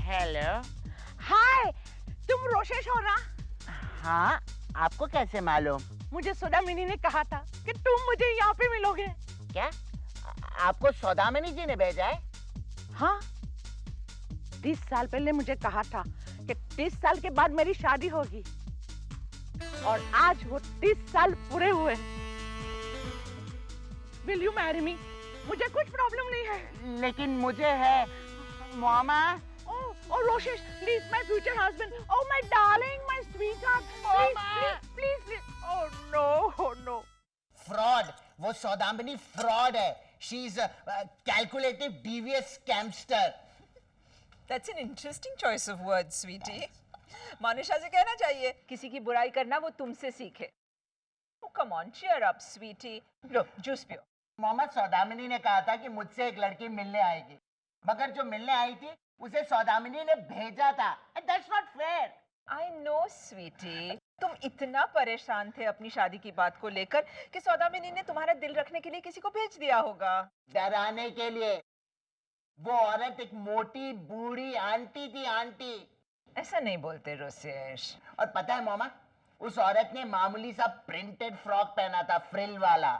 Hello. हाय, तुम रोशेश हो ना? हाँ, आपको कैसे मालूम? मुझे सौदामिनी ने कहा था कि तुम मुझे यहाँ पे मिलोगे। क्या? आपको सौदामिनी जी ने भेजा है? हाँ, 30 साल पहले मुझे कहा था कि 30 साल के बाद मेरी शादी होगी, और आज वो 30 साल पूरे हुए। Will you marry me? मुझे कुछ प्रॉब्लम नहीं है। लेकिन मुझे है, मामा। Oh, Roshesh, please, my future husband. Oh, my darling, my sweetheart. Please. Oh, no. Fraud, वो सौदामिनी फ्रॉड है। She is calculative devious scamster. That's an interesting choice of words, sweetie. मानुषा से कहना चाहिए किसी की बुराई करना वो तुमसे सीखे। Oh, come on, cheer up, sweetie. Low, juice पियो। मोहम्मद सौदामिनी ने कहा था कि मुझसे एक लड़की मिलने आएगी, मगर जो मिलने आई थी उसे सौदामिनी ने भेजा था। That's not fair. I know, sweetie. तुम इतना परेशान थे अपनी शादी की बात को लेकर कि सौदामिनी ने तुम्हारा दिल रखने के लिए किसी को भेज दिया होगा। डराने के लिए। वो औरत एक मोटी बूढ़ी आंटी थी, आंटी। ऐसा नहीं बोलते रोसेश। और पता है मोमा, उस औरत ने मामूली सा प्रिंटेड फ्रॉक पहना था, फ्रिल वाला।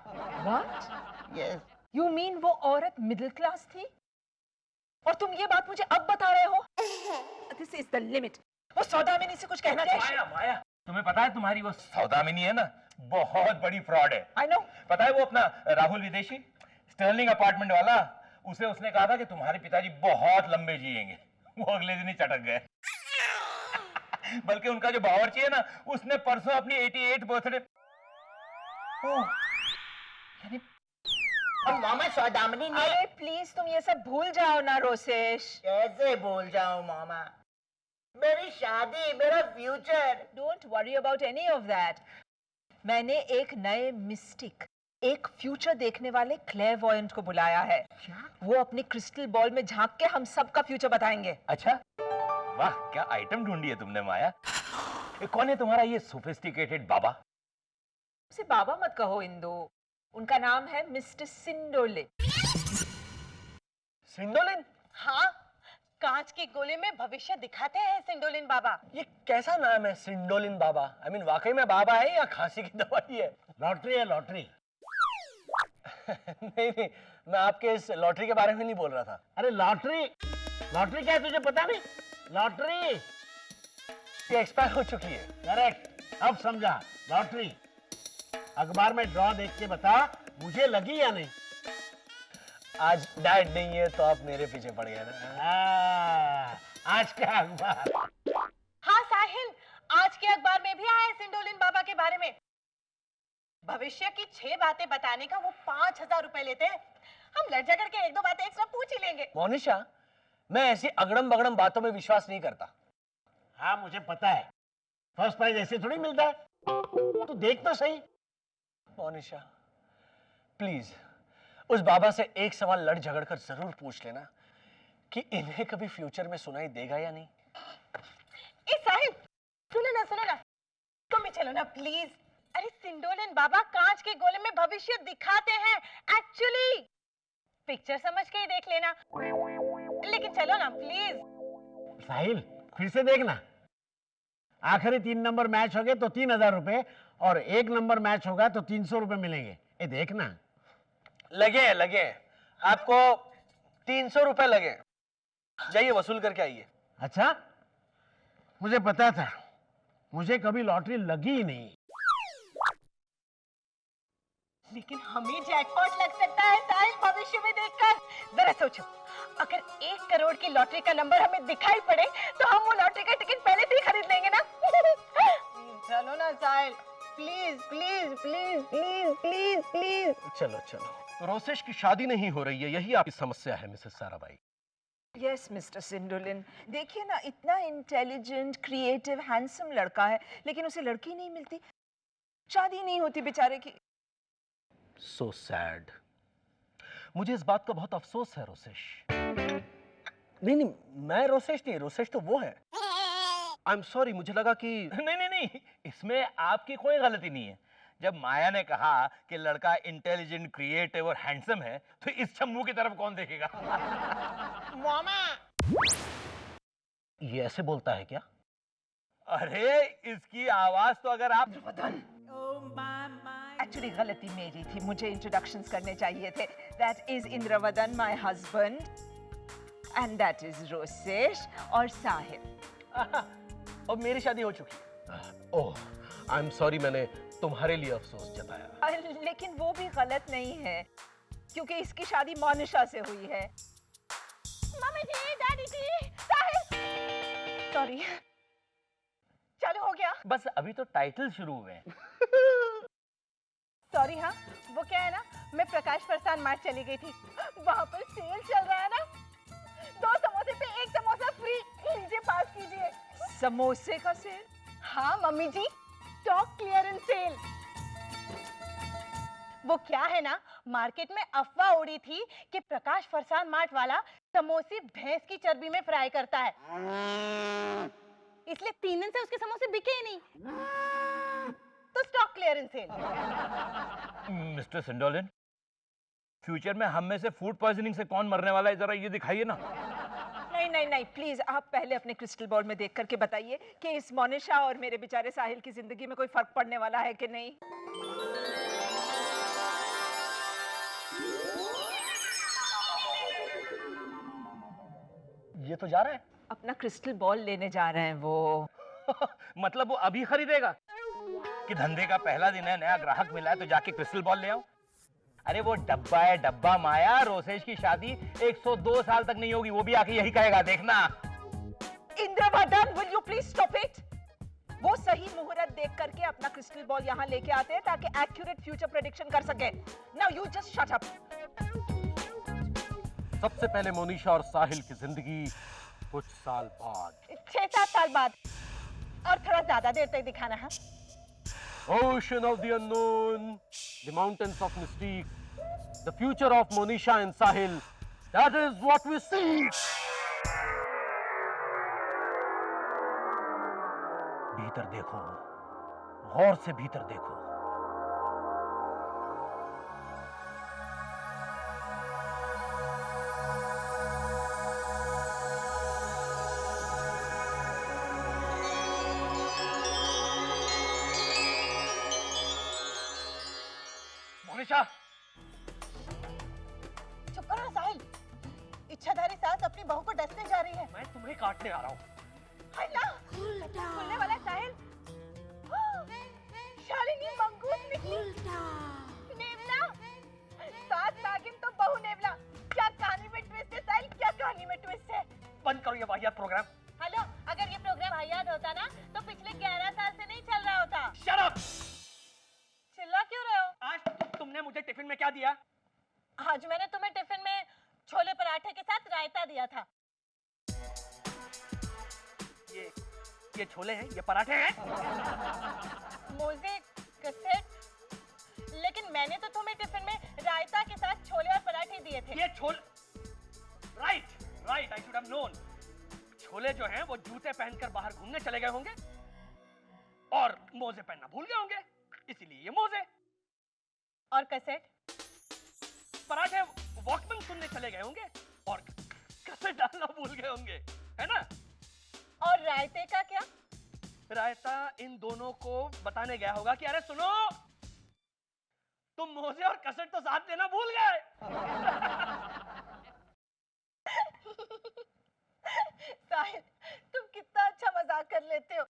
What? Yes. You mean वो औरत मिडिल क्लास थी? और तुम ये बात मुझे अब बता रहे हो? This is the limit. वो सौदामिनी से कुछ कहना चाहिए। माया, तुम्हें पता है तुम्हारी वो सौदामिनी है ना, बहुत बड़ी फ्रॉड है। I know. पता है वो अपना राहुल विदेशी, स्टर्लिंग अपार्टमेंट वाला, उसने कहा था कि तुम्हारे पिताजी बहुत लंबे जिएंगे। वो अगले दिन ही चटक गए। बल्कि उनका जो बावर्ची है ना, उसने परसों अपनी 88 बर्थडे। यानी और मामा सौदामिनी ने। अरे प्लीज तुम ये सब भूल जाओ ना रोसेश। कैसे भूल जाऊं मामा? मेरी शादी, मेरा future. Don't worry about any of that. मैंने एक नए मिस्टिक, एक फ्यूचर देखने वाले क्लेयरवॉयंट को बुलाया है। वो अपने क्रिस्टल बॉल में झांक के हम सब का फ्यूचर बताएंगे। अच्छा, वाह क्या आइटम ढूंढी है तुमने माया। कौन है तुम्हारा ये सोफिस्टिकेटेड बाबा? उसे बाबा मत कहो इंदु, उनका नाम है मिस्टर सिंडोलिन। सिंडोलिन? हाँ, कांच के गोले में भविष्य दिखाते हैं सिंडोलिन बाबा। ये कैसा नाम है सिंडोलिन बाबा? I mean, वाकई में बाबा है या खांसी की दवाई है? लॉटरी है, लॉटरी। नहीं, मैं आपके इस लॉटरी के बारे में नहीं बोल रहा था। अरे लॉटरी क्या है तुझे पता नहीं? लॉटरी ये एक्सपायर हो चुकी है। करेक्ट, अब समझा। लॉटरी। अखबार में ड्रॉ देख के बता, मुझे लगी या नहीं? आज डैड नहीं है तो आप मेरे पीछे पड़ गए ना। आज का अखबार। हाँ साहिल, आज के अखबार में भी आया है सिंडोलिन बाबा के बारे में। भविष्य की 6 बातें बताने का वो 5000 रुपए लेते हैं। हम लड़ झगड़ के 1-2 बातें एक्स्ट्रा पूछ ही लेंगे। मोनिशा, मैं ऐसी अगड़म बगड़म बातों में विश्वास नहीं करता। हाँ मुझे पता है, फर्स्ट प्राइज ऐसे थोड़ी मिलता है। तू देख तो सही। मोनिशा प्लीज उस बाबा से एक सवाल लड़ झगड़ कर जरूर पूछ लेना कि इन्हें कभी फ्यूचर में सुनाई देगा या नहीं। ए साहिल, सुनो ना, तुम भी चलो ना प्लीज। अरे सिंडोलिन बाबा कांच के गोले में भविष्य दिखाते हैं एक्चुअली। पिक्चर समझ के ही देख लेना, लेकिन चलो ना प्लीज। साहिल फिर से देखना, आखिरी 3 नंबर मैच हो गए तो 3000 रुपए, और 1 नंबर मैच होगा तो 300 रुपए मिलेंगे। ये देखना। लगे आपको 300 रुपए लगे, जाइए वसूल करके आइए। अच्छा, मुझे पता था, मुझे कभी लॉटरी लगी ही नहीं। लेकिन हमें जैकपॉट लग सकता है साहिल, भविष्य में देखकर। जरा सोचो, अगर 1 करोड़ की लॉटरी का नंबर हमें दिखाई पड़े तो हम वो लॉटरी का टिकट पहले से ही खरीद लेंगे ना। चलो ना साहिल, प्लीज। चलो तो रोसेश की शादी नहीं हो रही है, यही आपकी समस्या है मिसेस साराभाई। यस मिस्टर सिंडोलिन, देखिए ना, इतना इंटेलिजेंट, क्रिएटिव, हैंडसम लड़का है, लेकिन उसे लड़की नहीं मिलती, शादी नहीं होती बेचारे की। So sad. मुझे इस बात का बहुत अफसोस है रोसेश। नहीं, मैं रोसेश नहीं, रोसेश तो वो है। आई एम सॉरी, मुझे लगा कि नहीं, इसमें आपकी कोई गलती नहीं है। जब माया ने कहा कि लड़का इंटेलिजेंट, क्रिएटिव और हैंडसम है, तो इस छम्मू की तरफ कौन देखेगा? मामा ये ऐसे बोलता है क्या? अरे इसकी आवाज तो अगर आप एक्चुअली गलती मेरी थी, मुझे इंट्रोडक्शंस करने चाहिए थे. That is Indravadan my husband and that is Rosesh और साहिल. और मेरी शादी हो चुकी. ओह, आई एम सॉरी, मैंने तुम्हारे लिए अफसोस जताया. लेकिन वो भी गलत नहीं है क्योंकि इसकी शादी मोनिशा से हुई है. मम्मी जी, डैडी जी, साहिल. सॉरी. चलो हो गया. बस अभी तो टाइटल शुरू हुए हैं. सॉरी. हाँ, वो क्या है ना, मैं प्रकाश प्रस्थान मार्ट चली गई थी. वहाँ पर सेल चल रहा है ना, 2 समोसे पे 1 समोसा फ्री. लीजिए, पास कीजिए. समोसे का सेल? हाँ मम्मी जी, स्टॉक क्लियरेंस सेल. वो क्या है ना, मार्केट में अफवाह उड़ी थी कि प्रकाश फरसान मार्ट वाला समोसे भैंस की चर्बी में फ्राई करता है, इसलिए 3 दिन से उसके समोसे बिके ही नहीं. तो स्टॉक क्लियरेंस सेल. मिस्टर सिंडोलिन, फ्यूचर में हम में से फूड पॉइजनिंग से कौन मरने वाला है, जरा ये दिखाइए ना. नहीं नहीं नहीं, प्लीज आप पहले अपने क्रिस्टल बॉल में देख करके बताइए कि इस मोनिशा और मेरे बेचारे साहिल की जिंदगी में कोई फर्क पड़ने वाला है कि नहीं. ये तो जा रहा है. अपना क्रिस्टल बॉल लेने जा रहे हैं वो. मतलब वो अभी खरीदेगा कि धंधे का पहला दिन है, नया ग्राहक मिला है तो जाके क्रिस्टल बॉल ले आओ. अरे वो डब्बा है डब्बा. माया, रोसेश की शादी 102 साल तक नहीं होगी, वो भी आके यही कहेगा, देखना. Indravadan, will you please stop it. वो सही मुहूर्त देख करके अपना क्रिस्टल बॉल यहाँ लेके आते हैं ताकि एक्यूरेट फ्यूचर प्रेडिक्शन कर सके. Now you just shut up. सबसे पहले मोनिशा और साहिल की जिंदगी कुछ साल बाद. 6-7 साल बाद. और थोड़ा ज्यादा देर तक दिखाना है. Ocean of the unknown, the mountains of mystique, the future of Monisha and Sahil. That is what we seek. भीतर देखो, गौर से भीतर देखो. मोनिशा, चुप करो ना साहिल. इच्छाधारी सास अपनी बहू को डसने जा रही है. मैं तुम्हें काटने आ रहा हूँ. हाय ना, खुलने वाला है साहिल. शालिनी मंगूस निकली. नेवला, सास नागिन तो बहू नेवला. क्या कहानी में ट्विस्ट है साहिल, क्या कहानी में ट्विस्ट है. बंद करो ये वाहियात प्रोग्राम. हेलो, अगर ये प्रोग्राम वाहियात होता ना तो पिछले 11 साल से नहीं चल रहा होता. Shut up. चिल्ला क्यों रहे हो? आज तुमने मुझे टिफिन में क्या दिया? आज मैंने तुम्हें टिफिन में छोले पराठे के साथ रायता दिया था. ये छोले हैं, ये पराठे हैं. मोजे, कसेट. लेकिन मैंने तो तुम्हें टिफिन में रायता के साथ छोले और पराठे दिए थे. ये right, I should have known. Chole जो हैं वो जूते पहनकर बाहर घूमने चले गए होंगे और मोजे पहनना भूल गए होंगे, इसीलिए ये मोजे. और कसेट? पराठे वॉकमैन सुनने चले गए होंगे और कसेट डालना भूल गए होंगे, है ना. और रायते का क्या? रायता इन दोनों को बताने गया होगा कि अरे सुनो, तुम मोजे और कसेट तो साथ देना भूल गए. साहिल, तुम कितना अच्छा मजाक कर लेते हो.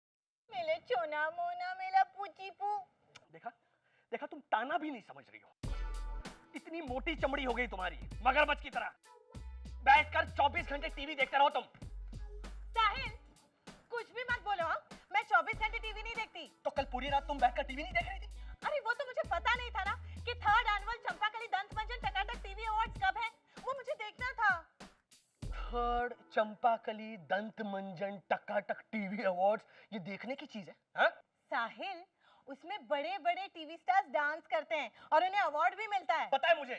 मेले चोना मोना मेला पूची पू. देखा तुम ताना भी नहीं समझ रही हो. इतनी मोटी चमड़ी हो गई तुम्हारी, मगरमच्छ की तरह. बैठकर 24 घंटे टीवी देखते रहो तुम. साहिल, कुछ भी मत बोलो. हाँ, मैं 24 घंटे टीवी नहीं देखती. तो कल पूरी रात तुम बैठकर टीवी नहीं देख रही थी? अरे वो तो मुझे पता नहीं था ना कि 3rd एनुअल चंपाकली दंत मंजन टकाटक टीवी अवार्ड्स कब है. वो मुझे देखना था. 3rd चंपाकली दंत मंजन टकाटक टीवी अवार्ड्स, ये देखने की चीज है? हाँ? साहिल, उसमें बड़े बड़े टीवी स्टार्स डांस करते हैं और उन्हें अवार्ड भी मिलता है. पता है मुझे.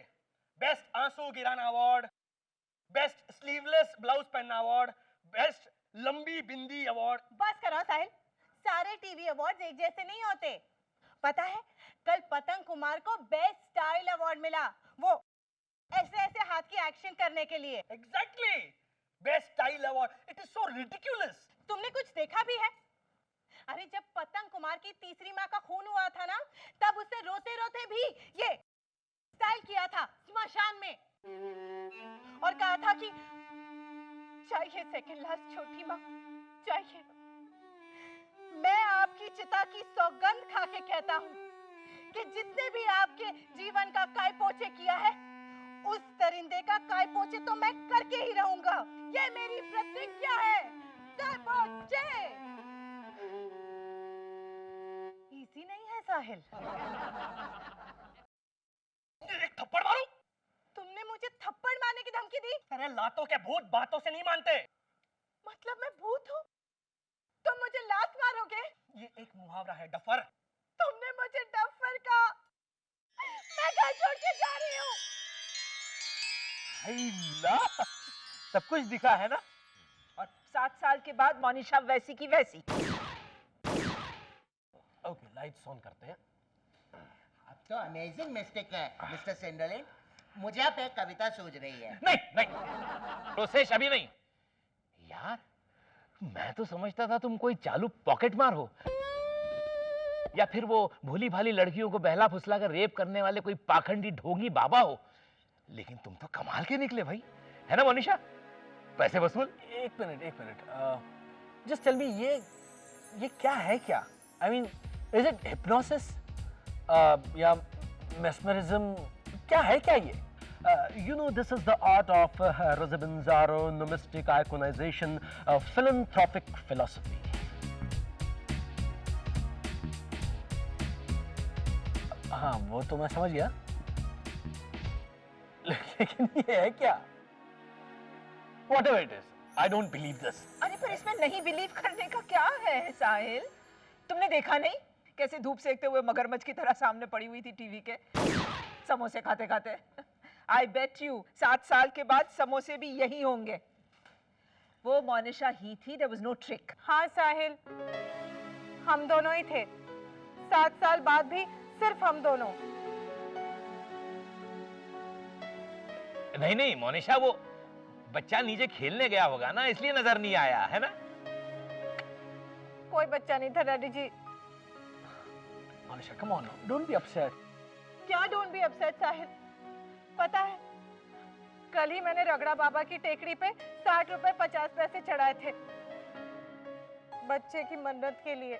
बेस्ट आंसू गिराना अवार्ड, बेस्ट स्लीवलेस ब्लाउज पहनना अवार्ड, बेस्ट लंबी बिंदी अवार्ड. बस करो साहिल, सारे टीवी अवार्ड्स एक जैसे नहीं होते. पता है, कल पतंग कुमार को बेस्ट स्टाइल अवार्ड मिला. वो ऐसे ऐसे हाथ की एक्शन करने के लिए. Exactly. Best style award, it is so ridiculous. तुमने कुछ देखा भी है? अरे जब पतंग कुमार की तीसरी माँ का खून हुआ था ना, तब उसने रोते रोते भी ये स्टाइल किया था स्मशान में, और कहा था कि चाहिए सेकंड लास्ट छोटी माँ, चाहिए। मैं आपकी चिता की सौगंध खा के कहता हूँ कि जितने भी आपके जीवन का काय पोछे किया है, उस दरिंदे का काय पोछे तो मैं करके ही रहूंगा। ये मेरी प्रतिज्ञा है। काय पोछे। इजी नहीं है साहिल। एक थप्पड़ मारूं? तुमने मुझे थप्पड़ मारने की धमकी दी? अरे लातों के भूत बातों से नहीं मानते। मतलब मैं भूत हूँ? तुम मुझे लात मारोगे? ये एक मुहावरा है, डफर। तुमने मुझे डफर कहा। मैं घर छोड़ के जा रही हूँ। सब कुछ दिखा है ना। और 7 साल के बाद मोनिशा वैसी की वैसी। ओके, लाइट्स ऑन करते हैं। अब तो अमेजिंग मिस्टेक है मिस्टर सिंडोलिन। मुझे आप एक कविता सूझ रही है। नहीं नहीं रोसेश, अभी नहीं यार। मैं तो समझता था तुम कोई चालू पॉकेट मार हो, या फिर वो भोली भाली लड़कियों को बहला फुसला कर रेप करने वाले कोई पाखंडी ढोंगी बाबा हो। लेकिन तुम तो कमाल के निकले भाई, है ना मोनिशा? पैसे वसूल। एक मिनट, जस्ट टेल मी, ये क्या है? क्या I mean, is it hypnosis या मेस्मरिज्म? क्या है क्या ये? You know, this is the art of Rosabinzaro, nomistic iconization, philanthropic philosophy. हाँ, वो तो मैं समझ गया, लेकिन ये है क्या? Whatever it is, I don't believe this. अरे पर इसमें नहीं बिलीव करने का क्या है साहिल? तुमने देखा नहीं कैसे धूप सेकते हुए मगरमच्छ की तरह सामने पड़ी हुई थी टीवी के, समोसे खाते खाते? आई बेट यू 7 साल के बाद समोसे भी यही होंगे। वो मोनिशा ही थी, देयर वाज नो ट्रिक। हाँ साहिल, हम दोनों ही थे। 7 साल बाद भी सिर्फ हम दोनों। नहीं नहीं मोनिशा, वो बच्चा नीचे खेलने गया होगा ना, इसलिए नजर नहीं आया, है ना? कोई बच्चा नहीं था daddy ji. Monisha, come on, don't be upset. क्या डोंट बी अपसेट साहिल? पता है, कल ही मैंने रगड़ा बाबा की टेकड़ी पे 60 रुपए 50 पैसे चढ़ाए थे बच्चे की मन्नत के लिए,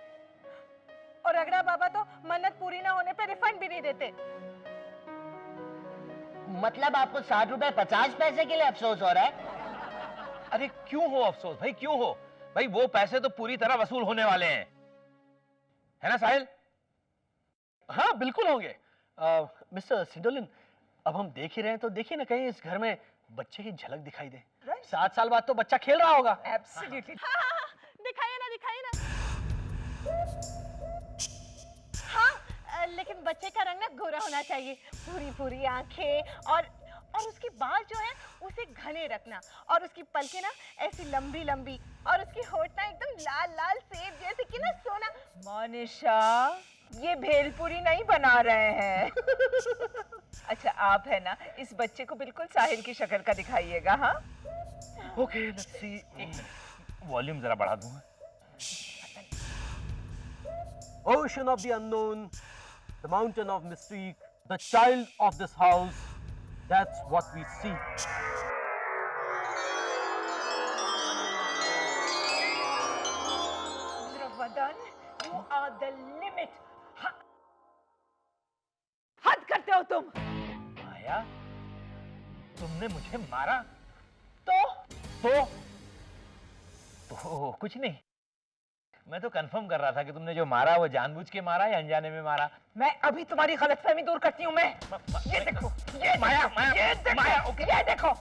और रगड़ा बाबा तो मन्नत पूरी ना होने पे रिफंड भी नहीं देते। मतलब आपको 60 रुपए 50 पैसे के लिए अफसोस हो रहा है? अरे क्यों हो अफसोस भाई, क्यों हो भाई? वो पैसे तो पूरी तरह वसूल होने वाले हैं, है ना साहिल? हाँ बिल्कुल होंगे। मिस्टर सिंडोलिन, अब हम देख ही रहे हैं तो देखिए ना, कहीं इस घर में बच्चे की झलक दिखाई दे। 7 साल बाद तो बच्चा खेल रहा होगा। एब्सोल्युटली। दिखाइए ना। हाँ, लेकिन बच्चे का रंग ना गोरा होना चाहिए, पूरी आंखें, और उसके बाल जो है उसे घने रखना, और उसकी पलकें ना ऐसी लंबी लंबी, और उसकी होठ ना एकदम लाल लाल सेब जैसे कि ना सोना। मोनिशा, ये भेलपुरी नहीं बना रहे हैं। अच्छा आप है ना, इस बच्चे को बिल्कुल साहिल की शक्ल का दिखाइएगा। हाँ ओके, लेट्स सी। वॉल्यूम जरा बढ़ा दूंगा। Ocean of the unknown, the mountain of mystique, the child of this house, that's what we seek. Indravadan, you are the limit. हद करते हो तुम। माया, तुमने मुझे मारा? तो कुछ नहीं, मैं तो कंफर्म कर रहा था कि तुमने जो मारा वो जानबूझ के मारा या अनजाने में मारा। मैं अभी तुम्हारी गलतफहमी दूर करती हूँ। मैं ये देखो, ये माया, ये देखो, माया, ओके। ये देखो,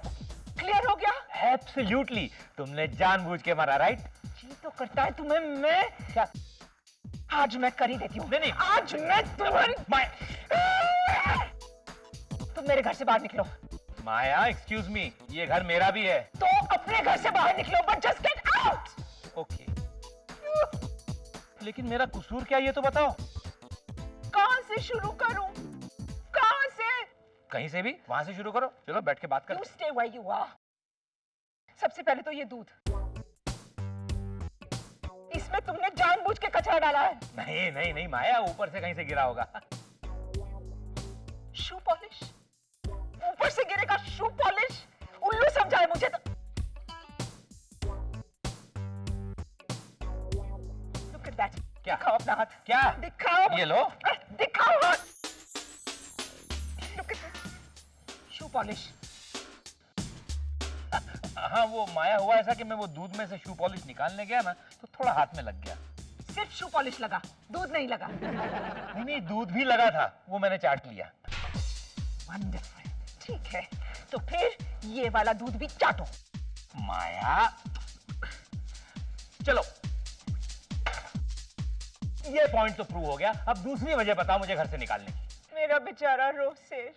क्लियर हो गया? एब्सोल्युटली, तुमने जानबूझ के मारा, राइट? जी तो करता है तुम्हें। मैं क्या? आज मैं कर ही देती हूँ। नहीं, आज मैं तुम्हारी। तुम मेरे घर से बाहर निकलो। माया, एक्सक्यूज मी, ये घर मेरा भी है। तो अपने घर से बाहर निकलो, but just get out. Okay, लेकिन मेरा कसूर क्या, ये तो बताओ। कहां से शुरू करूं? कहां से? कहीं से भी, वहां से शुरू करो। चलो बैठ के बात You करते stay where you are. सबसे पहले तो ये दूध, इसमें तुमने जानबूझ के कचरा डाला है। नहीं नहीं नहीं माया, ऊपर से कहीं से गिरा होगा। शू पॉलिश, ऊपर से गिरेगा शू पॉलिश? उल्लू समझाए मुझे तो। Look at that. क्या? दिखाओ अपना हाथ। क्या? दिखाओ। ये लो। दिखाओ हाथ। Look at this. Shoe polish. हाँ वो माया, हुआ ऐसा कि मैं वो दूध में से शू पॉलिश निकालने गया ना, तो थोड़ा हाथ में लग गया। सिर्फ शू पॉलिश लगा, दूध नहीं लगा। नहीं नहीं, दूध भी लगा था, वो मैंने चाट लिया। वंडरफुल। ठीक है, तो फिर ये वाला दूध भी चाटो। माया चलो, ये पॉइंट तो प्रूव हो गया। अब दूसरी वजह बताओ मुझे घर से निकालने की। मेरा बेचारा रोसेश।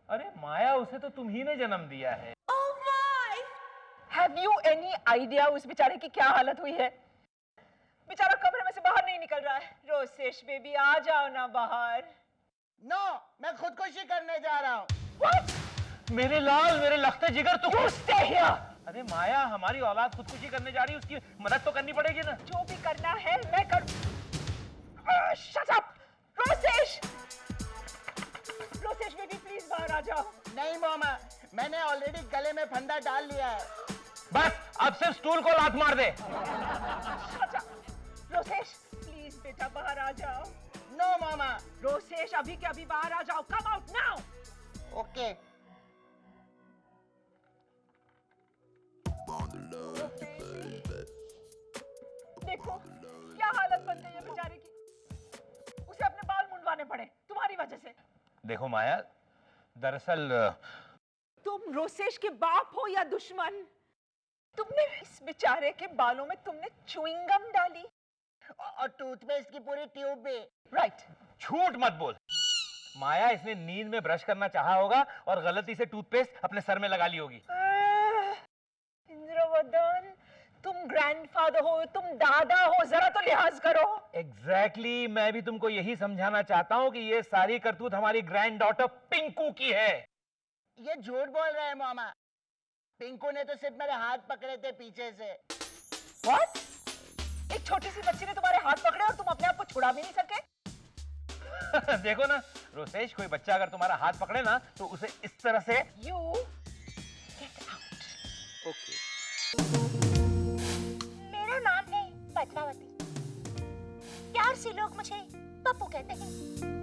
अरे माया, उसे तो तुम ही ने जन्म दिया है। Have you any idea उस बेचारे की क्या हालत हुई है? बेचारा कमरे में से बाहर नहीं निकल रहा है। रोसेश बेबी, आ जाओ ना बाहर। नो, मैं खुदकुशी करने जा रहा हूँ। What? मेरे लाल, मेरे लखते जिगर, तू You stay here. अरे माया, हमारी औलाद खुदकुशी करने जा रही है, उसकी मदद तो करनी पड़ेगी ना। जो भी करना है मैं कर। Shut up, Rosesh. Rosesh baby please बाहर आ जाओ। नहीं मामा, मैंने ऑलरेडी गले में फंदा डाल लिया है। बस अब सिर्फ स्टूल को लात मार दे। Shut up. रोसेश प्लीज बेटा बाहर आ जाओ। नो मामा। रोसेश अभी के अभी बाहर आ जाओ। Come out now. ओके। देखो क्या हालत बन गई है बेचारे की। उसे अपने बाल मुंडवाने पड़े तुम्हारी वजह से। देखो माया, दरअसल तुम रोसेश के बाप हो या दुश्मन? तुमने इस बेचारे के बालों में तुमने च्युइंग गम डाली और टूथपेस्ट की पूरी ट्यूब भी। राइट। झूठ मत बोल माया, इसने नींद में ब्रश करना चाहा होगा और गलती से टूथपेस्ट अपने सर में लगा ली होगी। इंद्रवदन, तुम ग्रैंडफादर हो, तुम दादा हो, जरा तो लिहाज करो। एग्जैक्टली, मैं भी तुमको यही समझाना चाहता हूँ कि ये सारी करतूत हमारी ग्रैंड डॉटर पिंकू की है। ये झूठ बोल रहे हैं मामा। पिंकू ने तो सिर्फ मेरे हाथ पकड़े थे पीछे से। What? एक छोटी सी बच्ची ने तुम्हारे हाथ पकड़े और तुम अपने आप को छुड़ा भी नहीं सके? देखो ना रोसेश, कोई बच्चा अगर तुम्हारा हाथ पकड़े ना तो उसे इस तरह से। You get out. ओके। मेरा नाम है पद्मावती। प्यार से लोग मुझे पप्पू कहते हैं।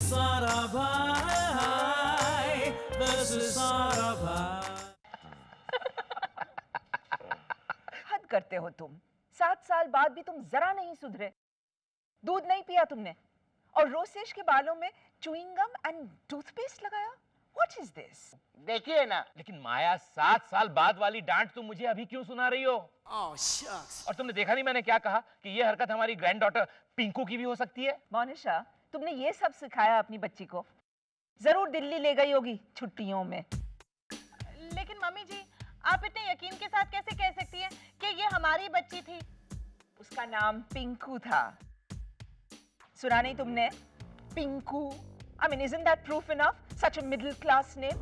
सारा भाई, this is सारा भाई। हद करते हो तुम। 7 साल बाद भी तुम जरा नहीं सुधरे। दूध नहीं पिया तुमने और रोसेश के बालों में च्युइंग गम एंड टूथपेस्ट लगाया। What is this? देखिए ना। लेकिन माया, 7 साल बाद वाली डांट तुम मुझे अभी क्यों सुना रही हो? Oh shucks। और तुमने देखा नहीं मैंने क्या कहा कि ये हरकत हमारी ग्रैंड डॉटर पिंकू की भी हो सकती है। मोनिशा, तुमने ये सब सिखाया अपनी बच्ची को? जरूर दिल्ली ले गई होगी छुट्टियों में। लेकिन मम्मी जी, आप इतने यकीन के साथ कैसे कह सकती हैं कि ये हमारी बच्ची थी? उसका नाम पिंकू था। सुना नहीं तुमने? Pinku. I mean, isn't that proof enough? Such a middle class name.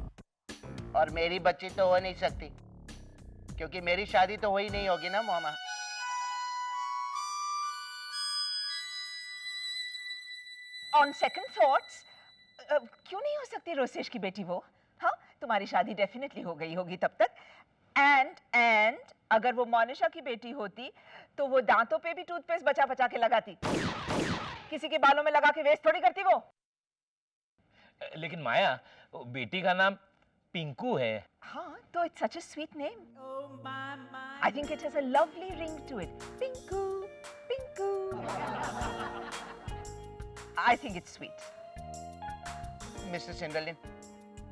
और मेरी बच्ची तो हो नहीं सकती क्योंकि मेरी शादी तो हुई नहीं होगी ना मामा। On second thoughts, क्यों नहीं हो सकती रोसेश की बेटी वो? हाँ, तुम्हारी शादी डेफिनेटली हो गई होगी तब तक। एंड अगर वो मोनिशा की बेटी होती तो वो दांतों पे भी टूथपेस्ट बचा बचा के लगाती। किसी के बालों में लगा के वेस्ट थोड़ी करती वो। लेकिन माया, बेटी का नाम पिंकू है। हाँ, तो it's such a sweet name. I think it has a lovely ring to it. Pinku, Pinku. I think it's sweet. Mister सिंडलिन,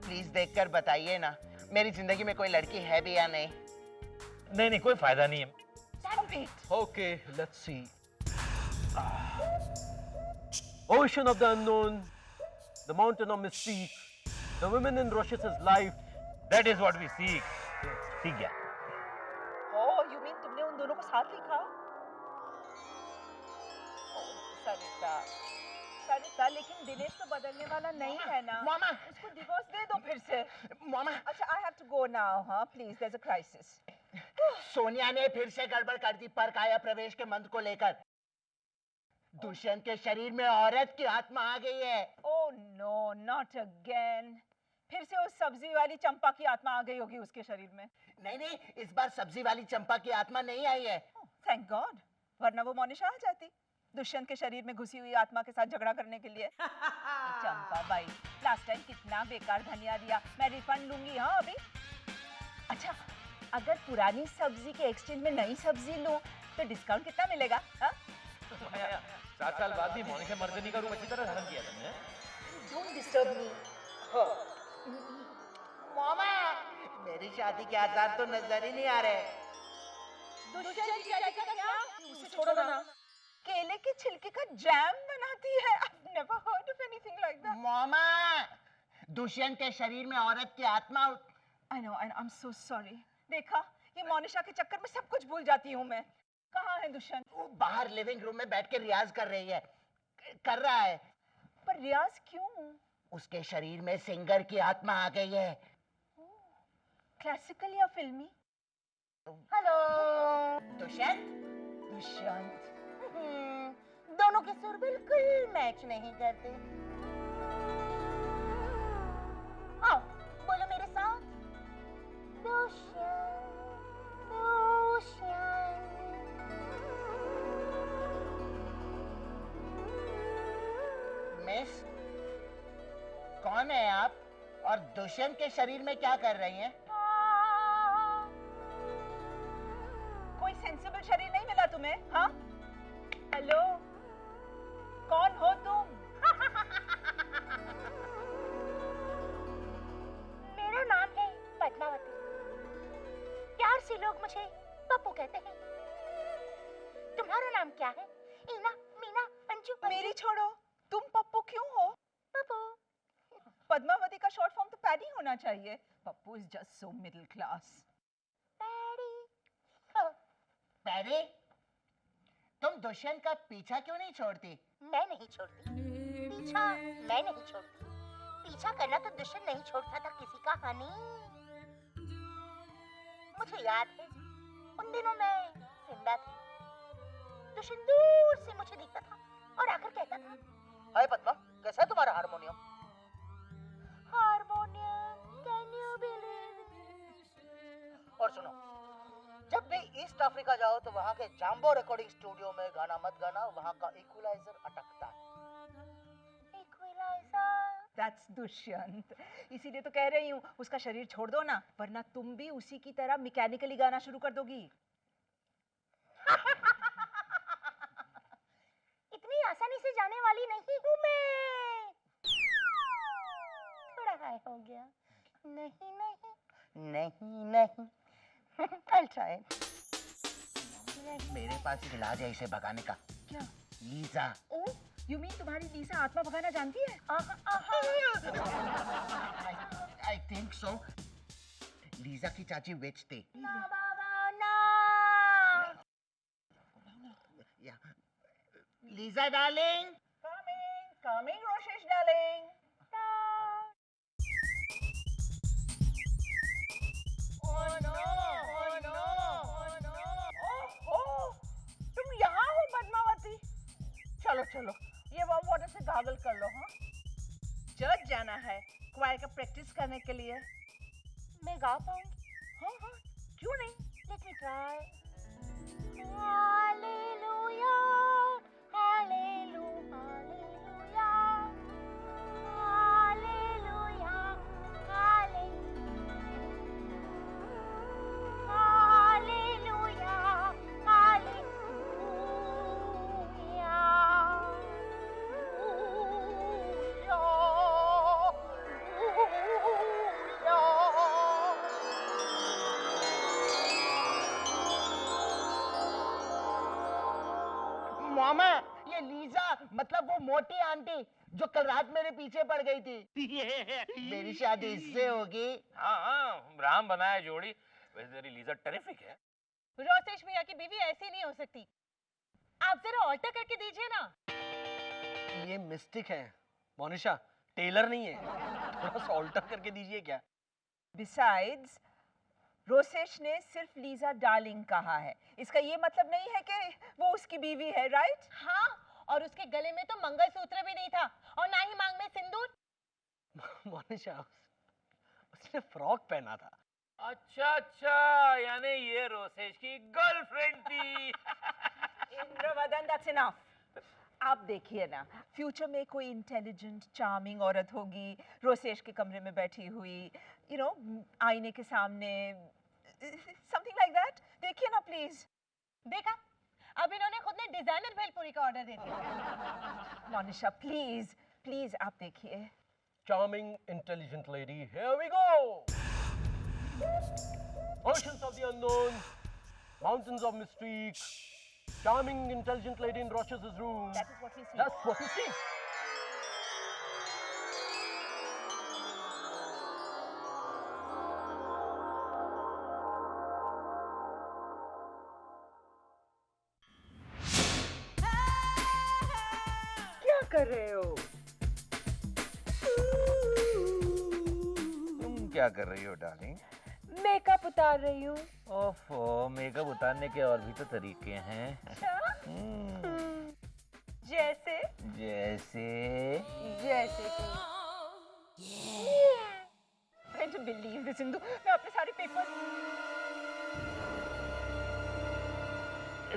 प्लीज देखकर बताइए ना, मेरी जिंदगी में कोई लड़की है भी या नहीं। नहीं नहीं, कोई फायदा नहीं है। Stop it. Okay, let's see. Ocean of the unknown, the mountain of mystique, the women in Rosh's life. That is what we seek. सीख गया। Oh, you mean तुमने उन दोनों को साथ लिखा? Oh, सरिता, लेकिन दिनेश तो बदलने वाला नहीं है ना। मामा। उसको डिवोर्स दे दो फिर से। मामा, अच्छा, I have to go now, हाँ? Please, there's a crisis. Sonia ने फिर से गड़बड़ कर दी परकाया प्रवेश के मंत्र को लेकर। दुष्यंत के शरीर में औरत की आत्मा आ गई है। Oh no, not again. फिर से उस सब्जी वाली चंपा की आत्मा आ गई होगी उसके शरीर में। नहीं नहीं, इस बार सब्जी वाली चंपा की आत्मा नहीं आई है। Thank God. वरना वो मोनिशा आ जाती दुष्यंत के शरीर में घुसी हुई आत्मा के साथ झगड़ा करने के लिए। चंपा बाई, लास्ट टाइम कितना बेकार धनिया दिया, मैं रिफंड लूंगी। हाँ अभी। अच्छा, अगर पुरानी सब्जी के एक्सचेंज में नई सब्जी लूं तो डिस्काउंट कितना मिलेगा? हाँ? 7 साल बाद भी मोनिशा मर्दनी का रूप अच्छी तरह धारण किया तुमने। Don't disturb me. मामा, मेरी शादी के आसार तो नजर ही नहीं आ रहे। दुष्यंत की शादी का क्या? उसे छोड़ो ना। केले के छिलके का जैम बनाती है। I've never heard of anything like that. मामा, दुष्यंत के शरीर में औरत की आत्मा। I know, I'm so sorry. देखा, ये मोनिशा के चक्कर में सब कुछ भूल जाती हूँ मैं। कहाँ है दुष्यंत? वो बाहर लिविंग रूम में बैठ के रियाज कर रही है। कर रहा है। पर रियाज क्यों? उसके शरीर में सिंगर की आत्मा आ गई है। क्लासिकल या फिल्मी? हेलो दुष्यंत। दुष्यंत। दोनों के सुर बिल्कुल मैच नहीं करते। आओ, बोलो मेरे साथ। दुष्यंत, दुष्यंत। मिस, कौन है आप और दुष्यंत के शरीर में क्या कर रही हैं? कोई सेंसिबल शरीर नहीं मिला तुम्हें? हाँ? हेलो, कौन हो तुम? मेरा नाम है पद्मावती। प्यार से लोग मुझे पप्पू कहते हैं। तुम्हारा नाम क्या है? ईना, मीना, अंजू? मेरी छोड़ो, तुम पप्पू क्यों हो? पप्पू। पद्मावती का शॉर्ट फॉर्म तो पैडी होना चाहिए। Pappu is just so middle class. Paddy. Perry, तुम दुष्यंत का पीछा क्यों नहीं छोड़ती? मैं नहीं छोड़ती। पीछा मैं नहीं छोड़ती। पीछा करना तो दुष्यंत नहीं छोड़ता था किसी का, हनी। मुझे याद है, उन दिनों मैं जिंदा थी। दुष्यंत दूर से मुझे दिखता था और आकर कहता था, हाय पद्मा, कैसा है तुम्हारा harmonium? Harmonium, can you believe? और सुनो, जब भी ईस्ट अफ्रीका जाओ तो वहाँ के जाम्बो रिकॉर्डिंग स्टूडियो में गाना मत गाना, वहाँ का इक्वलाइजर अटकता है। इक्वलाइजर? दैट्स दुष्यंत। इसीलिए तो कह रही हूँ, उसका शरीर छोड़ दो ना, वरना तुम भी उसी की तरह मैकेनिकली गाना शुरू कर दोगी। इतनी आसानी से जाने वाली नहीं हूँ मैं। थोड़ा हाई हो गया। नहीं नहीं नहीं नहीं। I'll try it. मेरे पास एक इलाज है इसे भगाने का। क्या? लीजा। ओह, यू मीन तुम्हारी लीसा आत्मा भगाना जानती है? I think so. लीजा की चाची विच थी। ना बाबा ना। Lisa darling. Coming, Roshesh darling. Oh no, oh no, oh no. ओह, तुम यहाँ हो पद्मावती? चलो चलो, ये वार्म वाटर से गागल कर लो। हाँ, चर्च जाना है क्वायर का प्रैक्टिस करने के लिए। मैं गा पाऊंगी? हाँ हाँ, क्यों नहीं? Let me try. Hallelujah, hallelujah, hallelujah, hallelujah, hallelujah, hallelujah. मोटी आंटी जो कल रात मेरे पीछे पड़ गई थी। मेरी शादी इससे होगी। हाँ हाँ, राम बनाया जोड़ी। वैसे तेरी लीजा टेरिफिक है। रोसेश भैया की बीवी ऐसी नहीं हो सकती। आप जरा ऑल्टर करके दीजिए ना। ये मिस्टिक है मोनिशा, टेलर नहीं है। थोड़ा सा ऑल्टर करके दीजिए क्या। Besides, रोसेश ने सिर्फ लीजा डार्लिंग कहा है। इसका ये मतलब नहीं है कि वो उसकी बीवी है, राइट? हाँ, और उसके गले में तो मंगलसूत्र भी नहीं था और ना ही मांग में सिंदूर। मोनिशा, उसने फ्रॉक पहना था। अच्छा अच्छा, यानी ये रोसेश की गर्लफ्रेंड थी। Indravadan, that's enough. आप देखिए ना, फ्यूचर में कोई इंटेलिजेंट चार्मिंग औरत होगी रोसेश के कमरे में बैठी हुई, यू नो, आईने के सामने, समथिंग लाइक दैट। देखिए ना प्लीज। देखा, अब इन्होंने खुद ने डिजाइनर भेलपुरी का ऑर्डर दे दिया। मोनिशा प्लीज प्लीज आप देखिए। Charming, intelligent lady, here we go! Oceans of the unknown, mountains of mystique, charming, intelligent lady in Rochester's room. That is what we see. That's what we see. क्या कर रहे हो? तुम क्या कर रही हो डार्लिंग? मेकअप उतार रही हूँ। ओफो, मेकअप उतारने के और भी तो तरीके हैं। जैसे जैसे जैसे कि I don't believe this, Sindhu. मैं अपने सारे पेपर्स।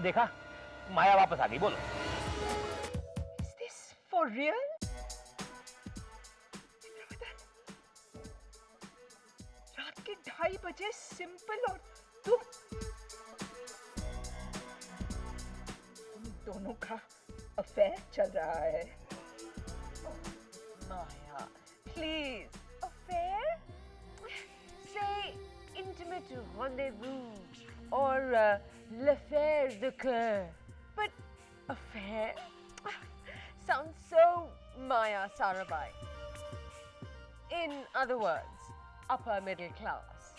देखा, माया वापस आ गई। बोलो। Is this for real? रात के 2:30 बजे सिंपल और तुम दोनों का अफेयर चल रहा है। Maya, please. Affair? Say intimate rendezvous or l'affaire de cœur. But affair sounds so Maya Sarabhai. In other words, upper middle class.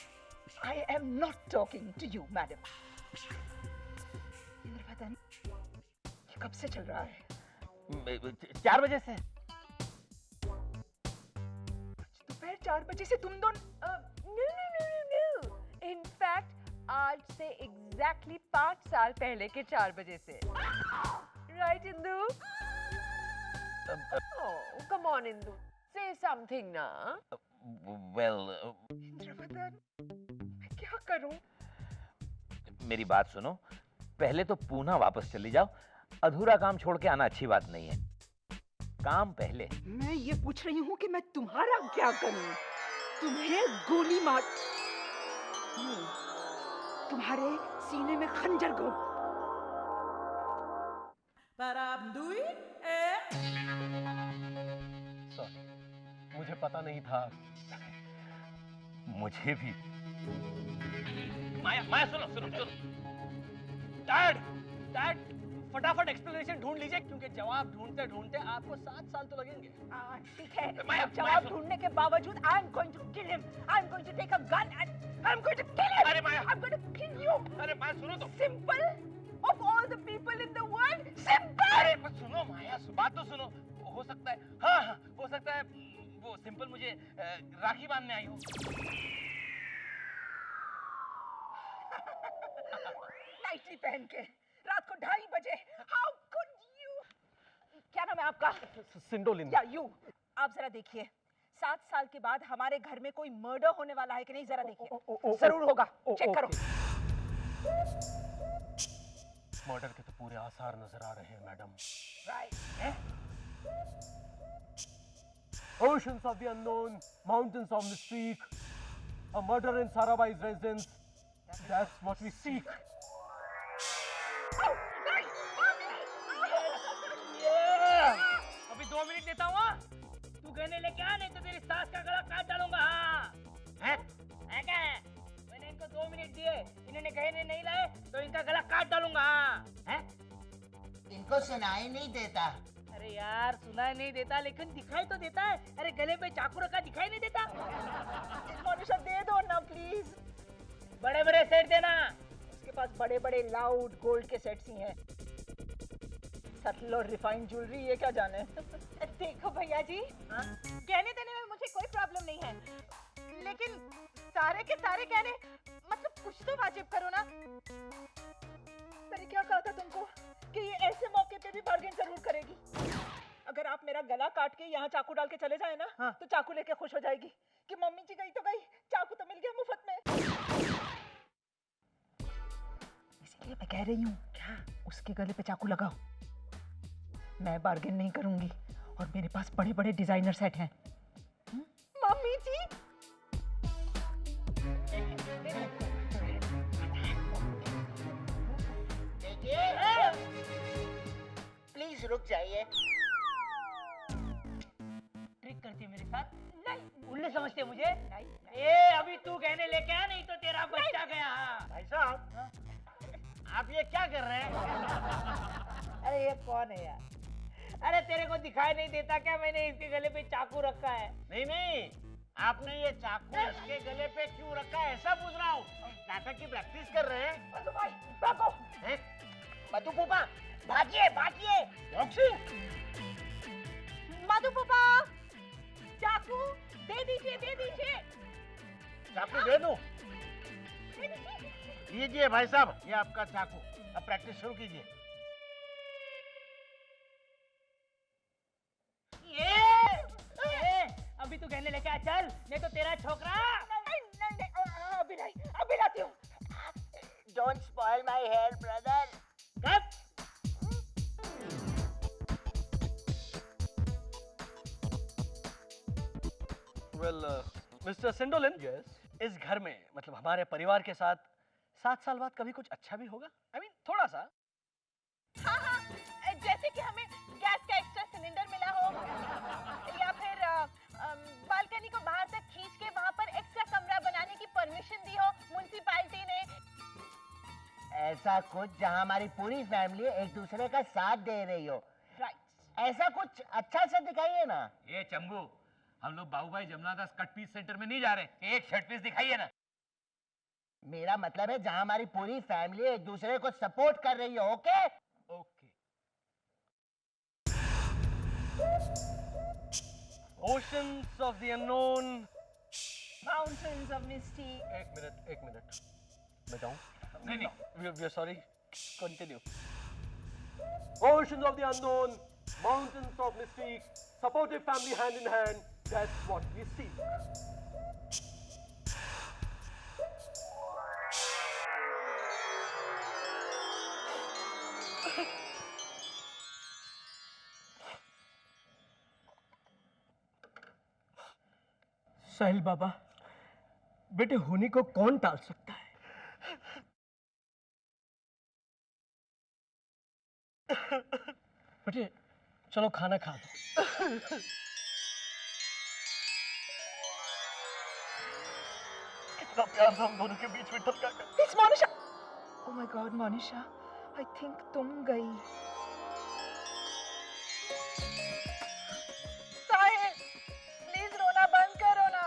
I am not talking to you, madam. Indravadan, ये कब से चल रहा है? 4 बजे से। दोपहर 4 बजे से तुम दोनों? No. In fact, आज से exactly 5 साल पहले के 4 बजे से। Right, Indu? Oh, come on, Indu. Say something, na? Well, Indravadan, मैं क्या करूं? मेरी बात सुनो। पहले तो पूना वापस चली जाओ। अधूरा काम छोड़ के आना अच्छी बात नहीं है। काम पहले। मैं ये पूछ रही हूँ कि मैं तुम्हारा क्या करूं? तुम्हें गोली मार, तुम्हारे सीने में खंजर घोंप। Sorry, मुझे पता नहीं था। मुझे भी। माया, माया सुनो सुनो सुनो। डैड, फटाफट एक्सप्लेनेशन ढूंढ लीजिए, क्योंकि जवाब ढूंढते ढूंढते आपको 7 साल तो लगेंगे। ठीक है, माया, जवाब ढूंढने के बावजूद I am going to kill him. I am going to take a gun and I am going to kill him. अरे माया, I'm going to kill you. अरे माया सुनो तो। Simple, of all the people in the world, simple. अरे सुनो माया, बात तो सुनो। हो सकता है, हाँ, हो सकता है वो सिंपल मुझे राखी बांधने आई हो। नाइटी पहन के रात को 2:30 बजे। How could you? क्या नाम है आपका? सिंडोलिन। या यू। आप जरा देखिए, 7 साल के बाद हमारे घर में कोई मर्डर होने वाला है कि नहीं, जरा देखिए। जरूर होगा, चेक करो। मर्डर के तो पूरे आसार नजर आ रहे हैं madam. Oceans of the unknown, mountains of mystique, a murder in Sarabhai's residence. That's what we seek. अभी 2 मिनट देता हूँ। तू गहने लेके आ, नहीं तो तेरी सास का गला काट डालूंगा। हाँ, हैं? है क्या है? मैंने इनको 2 मिनट दिए, इन्होंने गहने नहीं लाए तो इनका गला काट डालूंगा। हाँ, हैं? इनको सुनाई नहीं देता। अरे अरे यार सुनाई नहीं देता लेकिन दिखाई तो देता है। अरे गले पे चाकू रखा दिखाई नहीं देता। मनीषा दे दो ना प्लीज। बड़े बड़े सेट देना। उसके पास बड़े बड़े लाउड गोल्ड के सेट्स ही हैं। सटल और रिफाइंड ज्वेलरी ये क्या जाने। देखो भैया जी, गहने देने में मुझे कोई प्रॉब्लम नहीं है, लेकिन सारे के सारे गहने मतलब कुछ तो वाजिब करो ना। मैंने क्या कहा था तुमको कि ये ऐसे मौके पे भी बार्गेन जरूर करेगी। अगर आप मेरा गला काट के यहाँ चाकू डाल के चले जाए ना, तो चाकू लेके खुश हो जाएगी कि मम्मी जी गई तो गई, चाकू तो मिल गया मुफ्त में। इसीलिए मैं कह रही हूँ क्या उसके गले पे चाकू लगाओ। मैं बार्गेन नहीं करूंगी और मेरे पास बड़े बड़े डिजाइनर सेट हैं। मम्मी जी देखिए, प्लीज रुक जाइए। ट्रिक करती है मेरे साथ। नहीं, उल्लू समझते मुझे। नहीं, ए अभी तू गहने लेके आ, नहीं तो तेरा बच्चा गया। भाई साहब आप ये क्या कर रहे हैं? अरे ये कौन है यार? अरे तेरे को दिखाई नहीं देता क्या मैंने इसके गले पे चाकू रखा है? नहीं नहीं, आपने ये चाकू इसके गले पे क्यों रखा है ऐसा पूछ रहा हूँ। नाटक की प्रैक्टिस कर रहे हैं? मधु भाई भागो। हैं? मधु पापा भागिए भागिए। बॉक्सिंग? मधु पापा चाकू दे दीजिए, दे दीजिए। चाकू दे दूं? लीजिए भाई साहब, ये आपका चाकू। अब प्रैक्टिस शुरू कीजिए। ए, अभी तू गहने लेके आ चल, नहीं तो तेरा छोकरा। अभी नहीं, अभी लाती हूँ। Don't spoil my hair, brother. कब? Well, मिस्टर सिंडोलिन, इस घर में मतलब हमारे परिवार के साथ 7 साल बाद कभी कुछ अच्छा भी होगा? I mean, थोड़ा सा। हाँ हाँ, जैसे कि हमें गैस का एक्स्ट्रा सिलेंडर मिला हो, या फिर बालकनी को बाहर तक खींच के वहाँ पर एक्स्ट्रा कमरा बनाने की परमिशन दी हो म्युनिसिपैलिटी ने। ऐसा कुछ जहाँ हमारी पूरी फैमिली एक दूसरे का साथ दे रही हो। राइट। ऐसा कुछ अच्छा सा दिखाइए ना। ये चंबू, हम लोग बाबूभाई जमुना दास कट पीस सेंटर में नहीं जा रहे। एक शर्ट पीस दिखाइए ना। मेरा मतलब है जहाँ हमारी पूरी फैमिली एक दूसरे को सपोर्ट कर रही हो। Okay okay. Oceans of the unknown. Mountains of misty. एक मिनट मैं जाऊँ? नहीं नहीं, We are sorry. Continue. Oceans of the unknown, mountains of mystique, supportive family hand in hand. That's what we see. साहिल बाबा, बेटे होने को कौन टाल सकता है? बेटे चलो खाना खा दो। कितना प्यार था हम दोनों के बीच में ढलका कर। It's Monisha. Oh my God, Monisha, I think तुम गई। साहिल, प्लीज रोना बंद करो ना।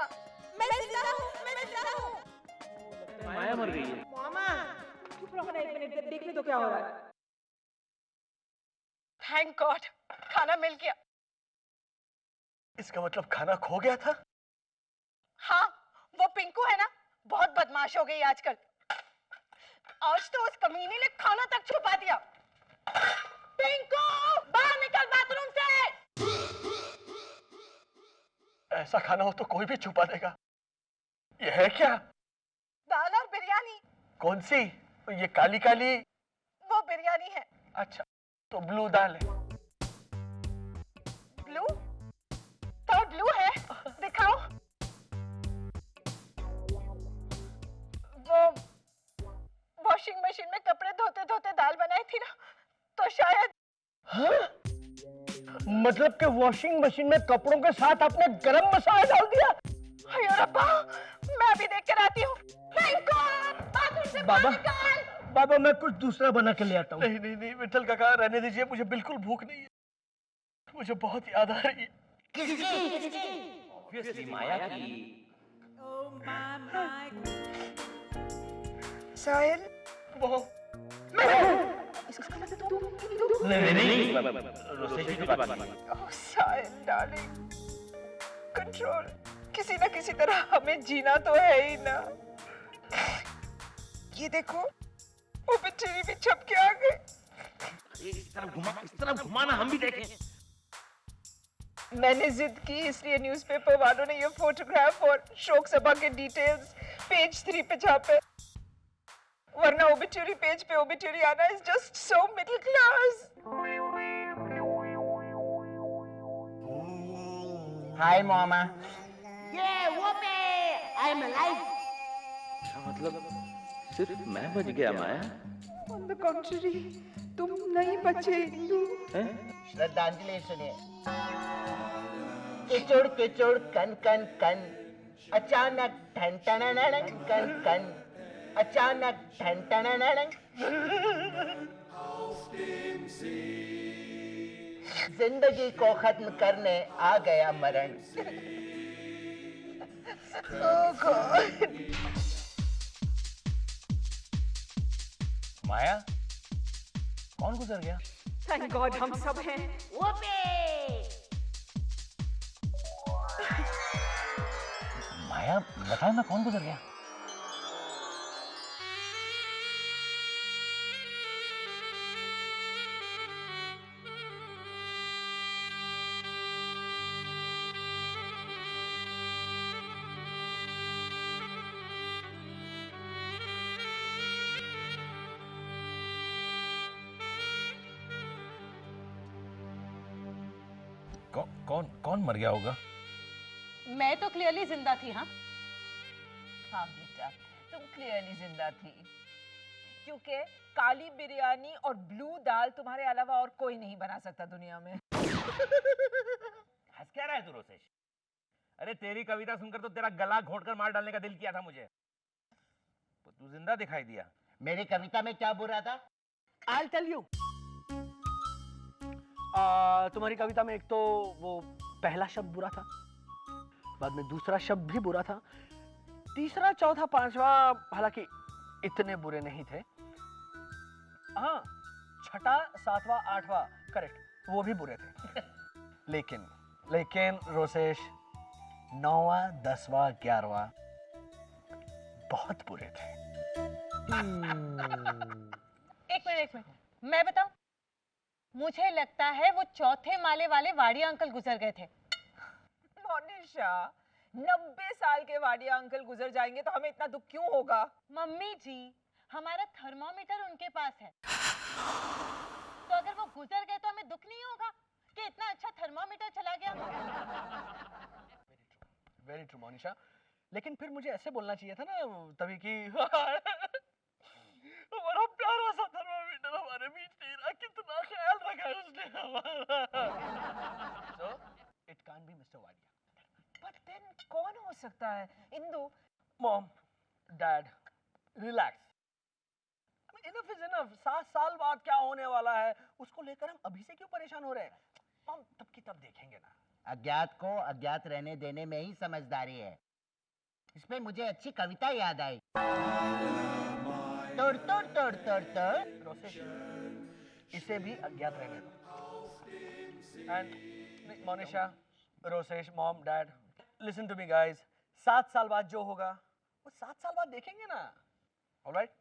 मैं जिंदा हूँ, मैं जिंदा हूँ। माया मर गई है। मामा, चुप रहो ना एक मिनट, देख ले तो क्या हो रहा है। थैंक गॉड, खाना मिल गया। इसका मतलब खाना खो गया था? हाँ, वो पिंकू है ना, बहुत बदमाश हो गई आजकल। आज तो उस कमीने ने खाना तक छुपा दिया। पिंकू, बाहर निकल बाथरूम से। ऐसा खाना हो तो कोई भी छुपा देगा। ये है क्या? दाल और बिरयानी। कौन सी? ये काली काली? वो बिरयानी है। अच्छा, तो ब्लू दाल है। ब्लू? तो ब्लू है, दिखाओ। वो वॉशिंग मशीन में कपड़े धोते धोते दाल बनाई थी ना, तो शायद। हाँ? मतलब कि वॉशिंग मशीन में कपड़ों के साथ आपने गरम मसाला डाल दिया? अरे रब्बा, मैं अभी देख कर आती हूँ। बाथरूम से बाहर निकल। बाबा मैं कुछ दूसरा बना के ले आता हूँ। नहीं नहीं नहीं विठल काका, रहने दीजिए, मुझे बिल्कुल भूख नहीं है। मुझे बहुत याद आ रही है। Obviously, माया की। साहिल, वो नहीं, रोसेश की बात नहीं। ओह साहिल डार्लिंग, कंट्रोल। किसी ना किसी तरह हमें जीना तो है ही ना। ये देखो, वो बेचारी भी छप के आ गए। इस तरफ घुमाना हम भी देखें। मैंने जिद की, इसलिए न्यूज़पेपर वालों ने ये फोटोग्राफ और शोक सभा के डिटेल्स पेज 3 पे छापे। वरना ओबिट्यूरी पेज पे ओबिट्यूरी आना is just so middle class. Hi मामा। ये वो पे आई एम अलाइव। मतलब सिर्फ मैं बच गया माया? ऑन द कॉन्ट्ररी, तुम नहीं बचे इंदु। श्रद्धांजलि सुनिए। किचुड़ किचुड़ कन कन कन, अचानक ठन ठन कन कन, अचानक ठन ठन। जिंदगी को खत्म करने आ गया मरण। माया, कौन गुजर गया? थैंक गॉड हम सब हैं। वो पे माया, बताओ ना कौन गुजर गया? कौन मर गया होगा? मैं तो क्लियरली जिंदा थी। हाँ, हाँ बेटा, तुम क्लियरली जिंदा थी, क्योंकि काली बिरयानी और ब्लू दाल तुम्हारे अलावा और कोई नहीं बना सकता दुनिया में। हंस क्या रहा है तू रोसेश? अरे तेरी कविता सुनकर तो तेरा गला घोंटकर मार डालने का दिल किया था मुझे, तो तू जिंदा दिखाई दिया। मेरी कविता में क्या बुरा था? I'll tell you. तुम्हारी कविता में एक तो वो पहला शब्द बुरा था, बाद में दूसरा शब्द भी बुरा था, तीसरा चौथा पांचवा हालांकि इतने बुरे नहीं थे। हाँ, छठा सातवां आठवां करेक्ट, वो भी बुरे थे। लेकिन रोसेश, 9वां 10वां 11वां बहुत बुरे थे। एक मिनट, मैं बताऊं? मुझे लगता है वो चौथे माले वाले वाडिया अंकल गुजर गए थे। मोनिशा, 90 साल के वाडिया अंकल गुजर जाएंगे तो हमें इतना दुख क्यों होगा? मम्मी जी, हमारा थर्मामीटर उनके पास है, तो अगर वो गुजर गए तो हमें दुख नहीं होगा कि इतना अच्छा थर्मामीटर चला गया। वेरी ट्रू मोनिशा, लेकिन फिर मुझे ऐसे बोलना चाहिए था ना तभी कि हमारा प्यारा सा थर्मामीटर हमारे बीच नहीं रहा, कितना ख्याल रखा है उसने हमारा। So, it can't be Mr. Wadia. But then कौन हो सकता है? Indu, Mom, Dad, relax. Enough is enough. 7 साल बाद क्या होने वाला है उसको लेकर हम अभी से क्यों परेशान हो रहे हैं? हम तब की तब देखेंगे ना। अज्ञात को अज्ञात रहने देने में ही समझदारी है। इसमें मुझे अच्छी कविता याद आई। तोड़ तोड़ तोड़ तोड़ तोड़। रोसेश, इसे भी अज्ञात रहने दो। And Monisha, Rosesh, mom, dad, listen to me guys. 7 साल बाद जो होगा वो 7 साल बाद देखेंगे ना। All right?